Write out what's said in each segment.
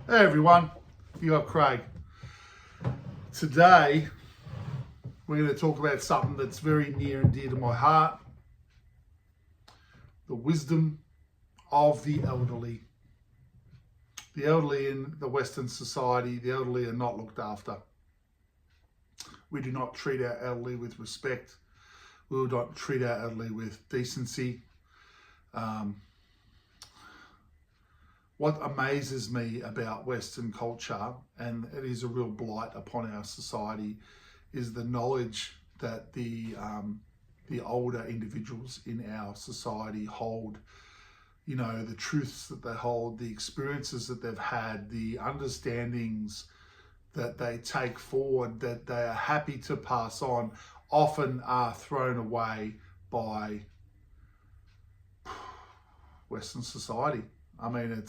Hey everyone, you got Craig. Today we're going to talk about something that's very near and dear to my heart: the wisdom of the elderly. The elderly in the Western society, the elderly are not looked after. We do not treat our elderly with respect. We will not treat our elderly with decency. What amazes me about Western culture, and it is a real blight upon our society, is the knowledge that the older individuals in our society hold. You know, the truths that they hold, the experiences that they've had, the understandings that they take forward, that they are happy to pass on, often are thrown away by Western society. I mean,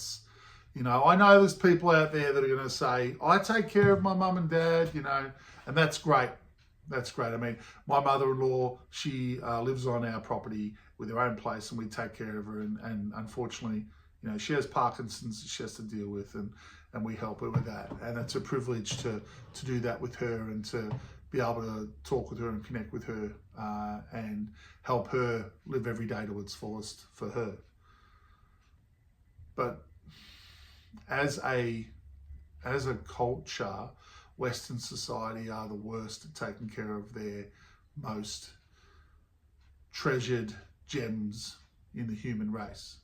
I know there's people out there that are going to say, I take care of my mum and dad, and that's great. That's great. I mean, my mother-in-law, she lives on our property with her own place, and we take care of her. And unfortunately, she has Parkinson's she has to deal with, and we help her with that. And it's a privilege to do that with her and to be able to talk with her and connect with her and help her live every day to its fullest for her. But as a culture, Western society are the worst at taking care of their most treasured gems in the human race.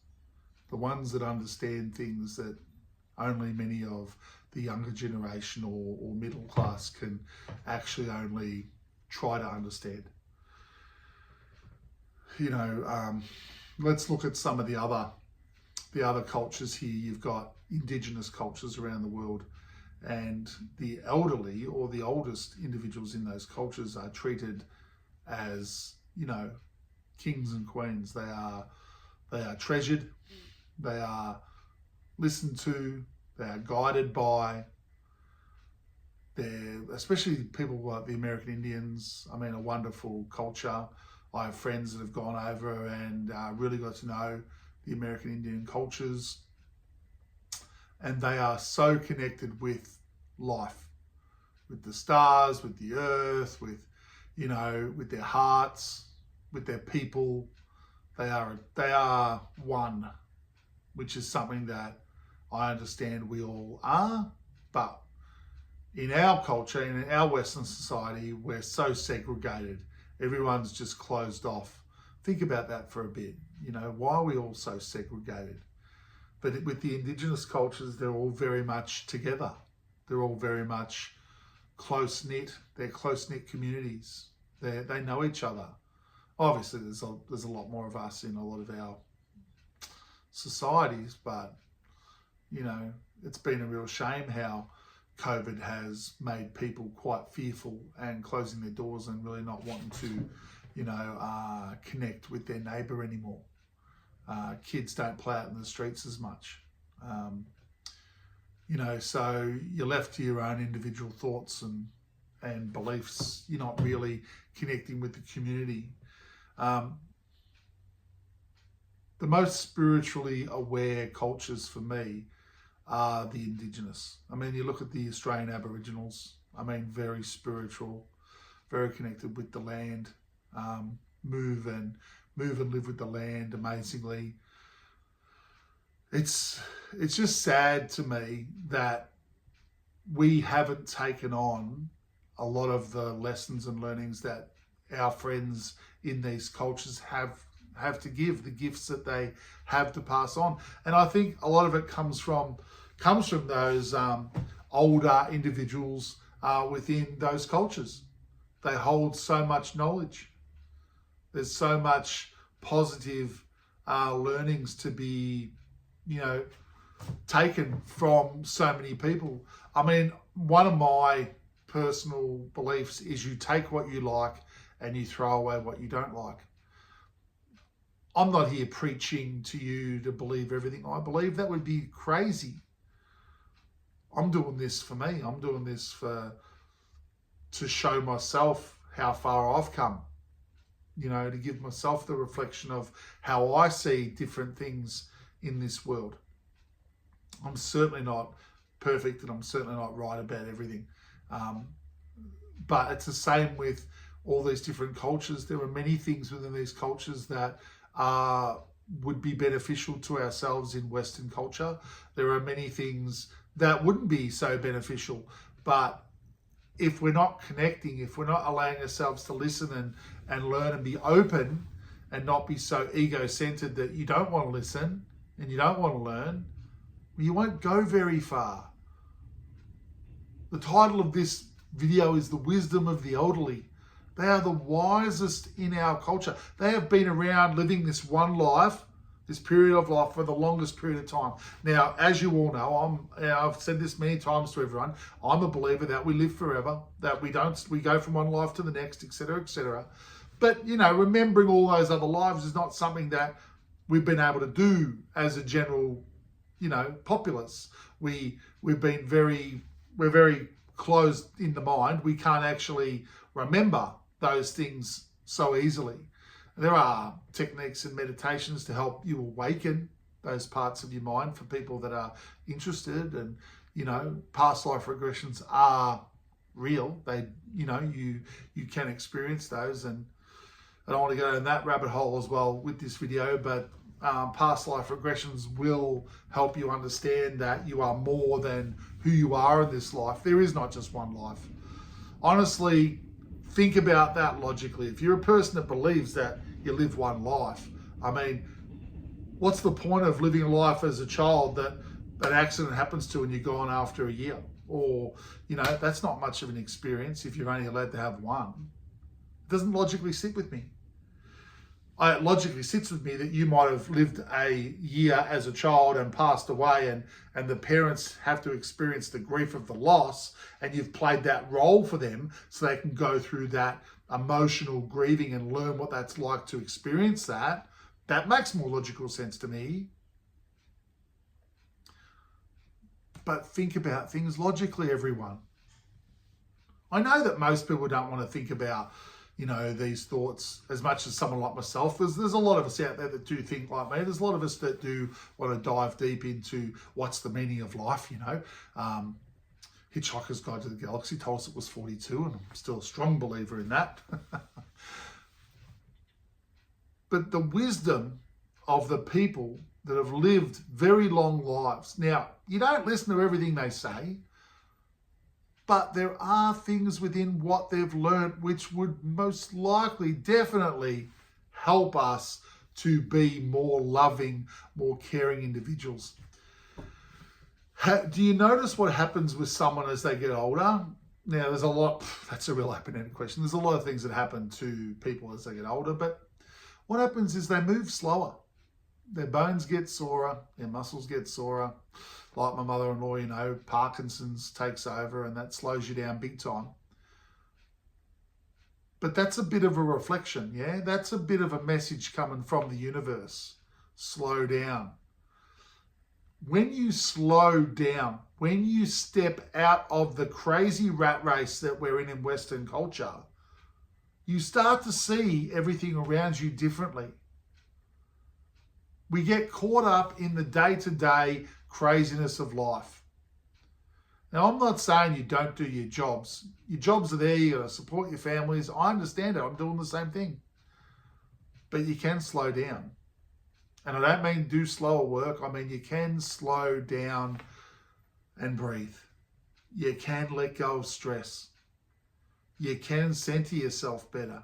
The ones that understand things that only many of the younger generation or middle class can actually only try to understand. Let's look at some of the other cultures here. You've got indigenous cultures around the world, and the elderly or the oldest individuals in those cultures are treated as, kings and queens. They are treasured, they are listened to, they are guided by. They're, especially people like the American Indians, a wonderful culture. I have friends that have gone over and really got to know the American Indian cultures, and they are so connected with life, with the stars, with the earth, with their hearts, with their people. They are one, which is something that I understand we all are, but in our culture, in our Western society, we're so segregated. Everyone's just closed off. Think about that for a bit. Why are we all so segregated? But with the indigenous cultures, they're all very much together. They're all very much close-knit. They're close-knit communities. They know each other. Obviously, there's a lot more of us in a lot of our societies, but, it's been a real shame how COVID has made people quite fearful and closing their doors and really not wanting to, connect with their neighbour anymore. Kids don't play out in the streets as much. So you're left to your own individual thoughts and beliefs. You're not really connecting with the community. The most spiritually aware cultures for me are the indigenous. You look at the Australian Aboriginals, very spiritual, very connected with the land, move and live with the land amazingly. It's just sad to me that we haven't taken on a lot of the lessons and learnings that our friends in these cultures have to give, the gifts that they have to pass on. And I think a lot of it comes from those older individuals within those cultures. They hold so much knowledge. There's so much positive learnings to be, taken from so many people. One of my personal beliefs is you take what you like and you throw away what you don't like. I'm not here preaching to you to believe everything I believe. That would be crazy. I'm doing this for me. I'm doing this to show myself how far I've come. To give myself the reflection of how I see different things in this world. I'm certainly not perfect, and I'm certainly not right about everything. But it's the same with all these different cultures. There are many things within these cultures that would be beneficial to ourselves in Western culture. There are many things that wouldn't be so beneficial. But if we're not connecting, if we're not allowing ourselves to listen and learn and be open and not be so ego-centered that you don't want to listen and you don't want to learn, you won't go very far. The title of this video is The Wisdom of the Elderly. They are the wisest in our culture. They have been around living this one life, this period of life, for the longest period of time. Now, as you all know, I've said this many times to everyone, I'm a believer that we live forever, that we go from one life to the next, etc., etc. But, remembering all those other lives is not something that we've been able to do as a general, populace. We're very closed in the mind. We can't actually remember those things so easily. There are techniques and meditations to help you awaken those parts of your mind for people that are interested. And, past life regressions are real. They, you can experience those. And I don't want to go in that rabbit hole as well with this video, but past life regressions will help you understand that you are more than who you are in this life. There is not just one life. Honestly, think about that logically. If you're a person that believes that you live one life, what's the point of living a life as a child that an accident happens to and you're gone after a year? Or, that's not much of an experience if you're only allowed to have one. It doesn't logically sit with me. It logically sits with me that you might have lived a year as a child and passed away, and the parents have to experience the grief of the loss, and you've played that role for them so they can go through that emotional grieving and learn what that's like to experience that. That makes more logical sense to me. But think about things logically, everyone. I know that most people don't want to think about these thoughts as much as someone like myself. There's a lot of us out there that do think like me. There's a lot of us that do want to dive deep into what's the meaning of life, Hitchhiker's Guide to the Galaxy told us it was 42, and I'm still a strong believer in that. But the wisdom of the people that have lived very long lives. Now, you don't listen to everything they say, but there are things within what they've learned which would most likely, definitely help us to be more loving, more caring individuals. Do you notice what happens with someone as they get older? Now, there's a lot, that's a real open-ended question. There's a lot of things that happen to people as they get older, but what happens is they move slower. Their bones get sorer, their muscles get sorer. Like my mother-in-law, Parkinson's takes over and that slows you down big time. But that's a bit of a reflection, yeah? That's a bit of a message coming from the universe. Slow down. When you slow down, when you step out of the crazy rat race that we're in Western culture, you start to see everything around you differently. We get caught up in the day-to-day craziness of life. Now, I'm not saying you don't do your jobs. Your jobs are there, you got to support your families. I understand it, I'm doing the same thing. But you can slow down. And I don't mean do slower work, I mean you can slow down and breathe. You can let go of stress. You can center yourself better.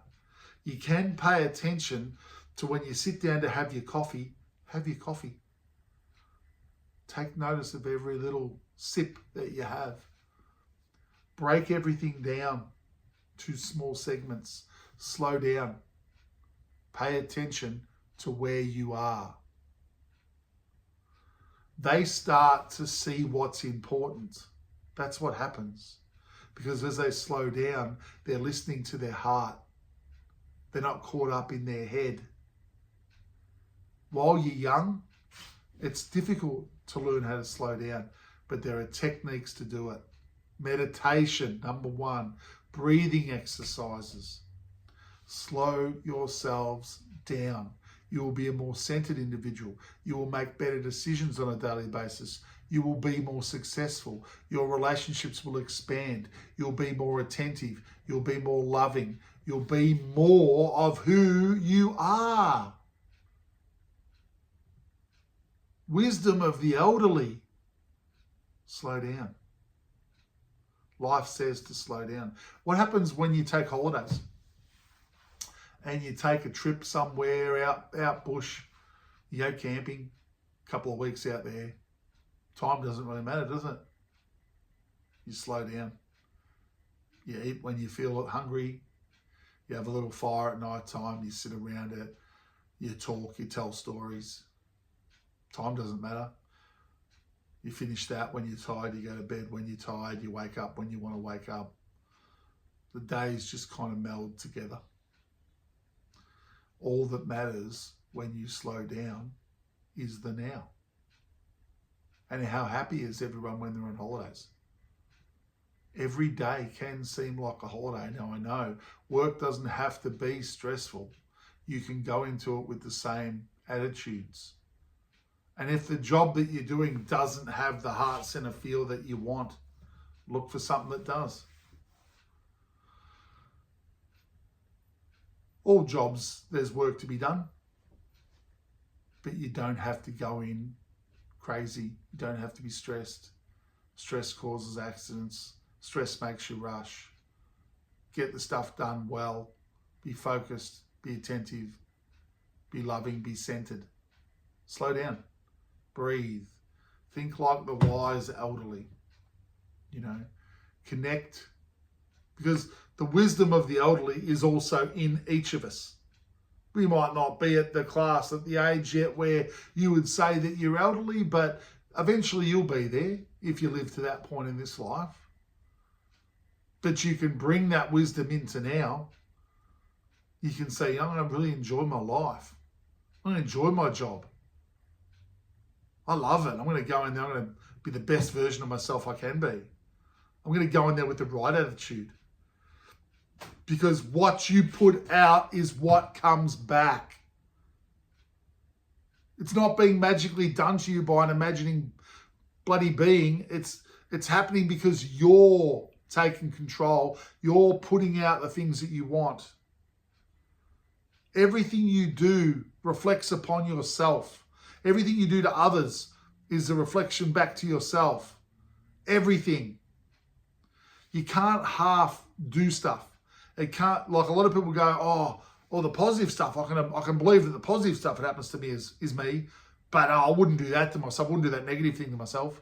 You can pay attention to when you sit down to have your coffee, have your coffee. Take notice of every little sip that you have. Break everything down to small segments. Slow down. Pay attention to where you are. They start to see what's important. That's what happens. Because as they slow down, they're listening to their heart. They're not caught up in their head. While you're young, it's difficult to learn how to slow down, but there are techniques to do it. Meditation, number one. Breathing exercises. Slow yourselves down. You will be a more centered individual. You will make better decisions on a daily basis. You will be more successful. Your relationships will expand. You'll be more attentive. You'll be more loving. You'll be more of who you are. Wisdom of the elderly. Slow down. Life says to slow down. What happens when you take holidays and you take a trip somewhere out bush, you go camping, a couple of weeks out there? Time doesn't really matter, does it? You slow down. You eat when you feel hungry. You have a little fire at night time. You sit around it. You talk. You tell stories. Time doesn't matter. You finish that when you're tired. You go to bed when you're tired. You wake up when you want to wake up. The days just kind of meld together. All that matters when you slow down is the now. And how happy is everyone when they're on holidays? Every day can seem like a holiday. Now, I know work doesn't have to be stressful. You can go into it with the same attitudes. And if the job that you're doing doesn't have the heart center feel that you want, look for something that does. All jobs, there's work to be done, but you don't have to go in crazy. You don't have to be stressed. Stress causes accidents. Stress makes you rush. Get the stuff done well. Be focused. Be attentive. Be loving. Be centered. Slow down. Breathe. Think like the wise elderly. Connect. Because the wisdom of the elderly is also in each of us. We might not be at the class, at the age yet where you would say that you're elderly, but eventually you'll be there if you live to that point in this life. But you can bring that wisdom into now. You can say, I'm going to really enjoy my life. I'm going to enjoy my job. I love it. I'm going to go in there. I'm going to be the best version of myself I can be. I'm going to go in there with the right attitude. Because what you put out is what comes back. It's not being magically done to you by an imagining bloody being. It's happening because you're taking control. You're putting out the things that you want. Everything you do reflects upon yourself. Everything you do to others is a reflection back to yourself. Everything. You can't half do stuff. It can't, like a lot of people go, oh, the positive stuff. I can believe that the positive stuff that happens to me is me, but I wouldn't do that to myself. I wouldn't do that negative thing to myself.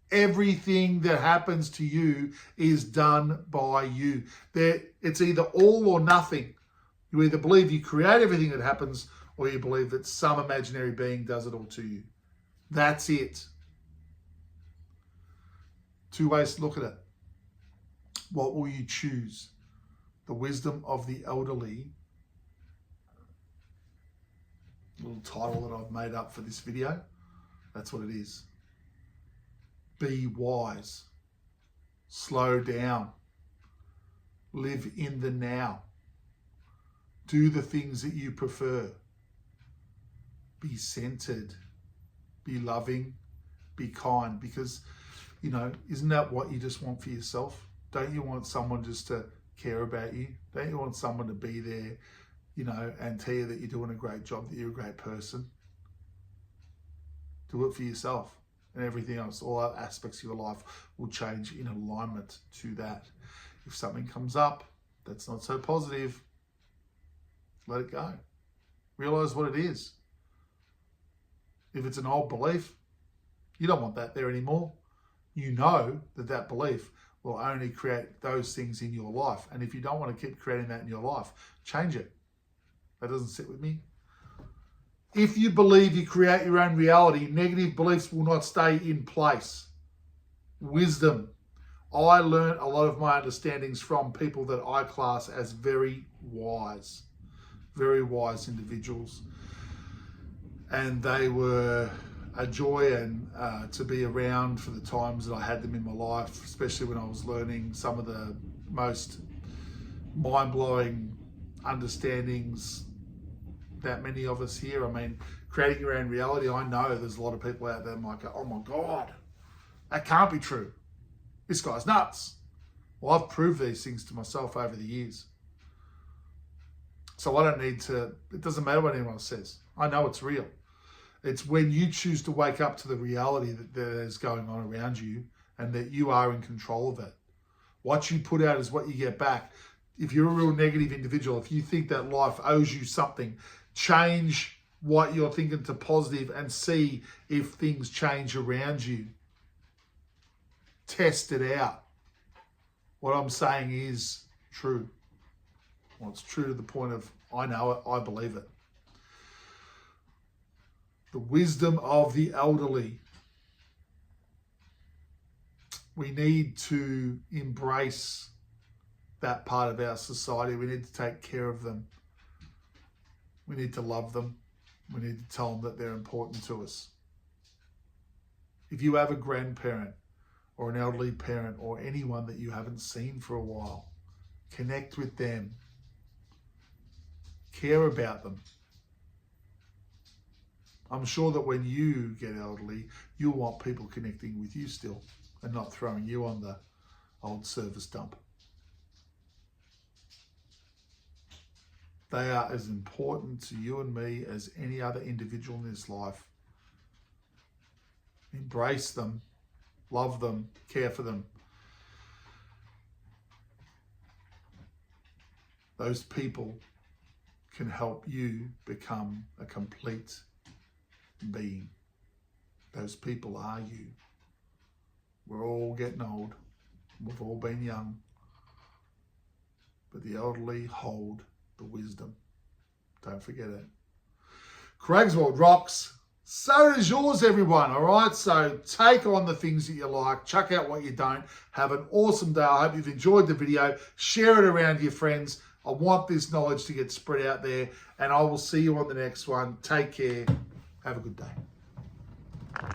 Everything that happens to you is done by you. It's either all or nothing. You either believe you create everything that happens, or you believe that some imaginary being does it all to you. That's it. Two ways to look at it. What will you choose? The wisdom of the elderly, little title that I've made up for this video. That's what it is. Be wise. Slow down. Live in the now. Do the things that you prefer. Be centered. Be loving. Be kind. Because, isn't that what you just want for yourself? Don't you want someone just to care about you? Don't you want someone to be there, and tell you that you're doing a great job, that you're a great person? Do it for yourself, and everything else, all other aspects of your life will change in alignment to that. If something comes up that's not so positive, let it go. Realize what it is. If it's an old belief, you don't want that there anymore. You know that belief will only create those things in your life. And if you don't want to keep creating that in your life, change it. That doesn't sit with me. If you believe you create your own reality, negative beliefs will not stay in place. Wisdom. I learned a lot of my understandings from people that I class as very wise individuals. And they were a joy and to be around for the times that I had them in my life, especially when I was learning some of the most mind-blowing understandings that many of us here. I mean, creating your own reality, I know there's a lot of people out there that might go, oh my God, that can't be true. This guy's nuts. Well, I've proved these things to myself over the years. So I don't need to, it doesn't matter what anyone says. I know it's real. It's when you choose to wake up to the reality that is going on around you and that you are in control of it. What you put out is what you get back. If you're a real negative individual, if you think that life owes you something, change what you're thinking to positive and see if things change around you. Test it out. What I'm saying is true. Well, it's true to the point of, I know it, I believe it. The wisdom of the elderly. We need to embrace that part of our society. We need to take care of them. We need to love them. We need to tell them that they're important to us. If you have a grandparent or an elderly parent or anyone that you haven't seen for a while, connect with them. Care about them. I'm sure that when you get elderly, you'll want people connecting with you still and not throwing you on the old service dump. They are as important to you and me as any other individual in this life. Embrace them, love them, care for them. Those people can help you become a complete being. Those people are you. We're all getting old. We've all been young. But the elderly hold the wisdom. Don't forget it. Craigswold rocks. So does yours, everyone. All right. So take on the things that you like. Chuck out what you don't. Have an awesome day. I hope you've enjoyed the video. Share it around your friends. I want this knowledge to get spread out there. And I will see you on the next one. Take care. Have a good day.